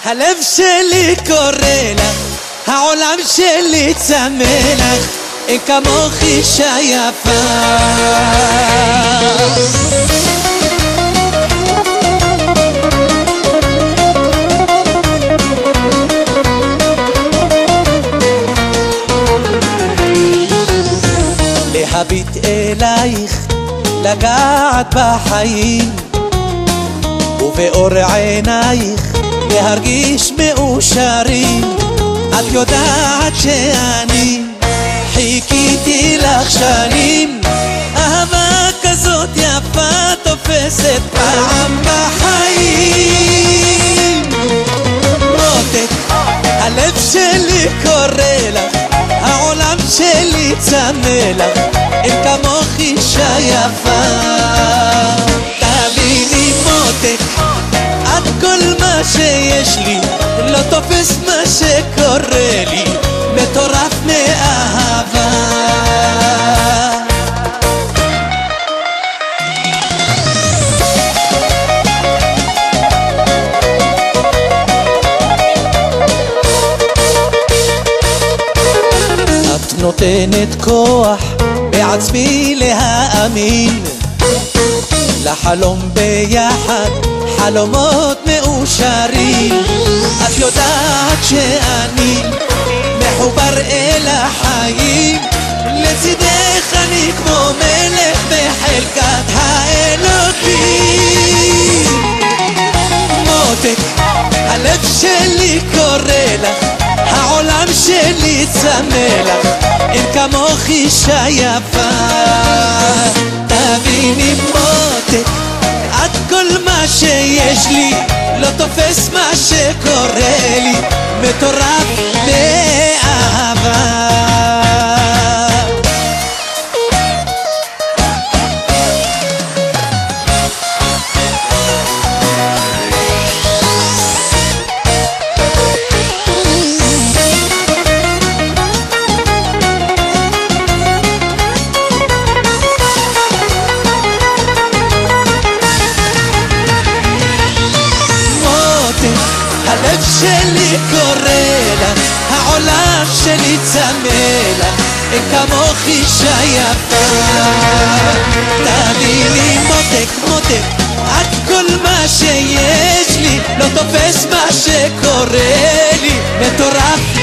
הלב שלי קורא לך, העולם שלי צמא לך, אין כמוך אישה יפה. להביט אלייך, לגעת בחיים, ובאור עינייך להרגיש מאושרים. את יודעת שאני חיכיתי לך שנים, אהבה כזאת יפה תופסת פעם בחיים. מותק, הלב שלי קורא לך, העולם שלי צמא לך, אין כמוך אישה יפה. תביני מותק, את כל מה שיש לי, לא תופס מה שקורה לי, מטורף מאהבה. את נותנת כוח בעצמי להאמין, לחלום ביחד חלומות מאושרים. את יודעת שאני מחובר אל החיים, לצידך אני כמו מלך בחלקת האלוקים. מותק, הלב שלי קורא לך, העולם שלי צמא לך, אין כמוך אישה יפה. תביני מותק, את כל מה שיש לי, לא תופס מה שקורה לי, מטורף באהבה. הלב שלי קורא לך, העולם שלי צמא לך, אין כמוך אישה יפה. תביני מותק, מותק, את כל מה שיש לי, לא תופס מה שקורה לי, מטורף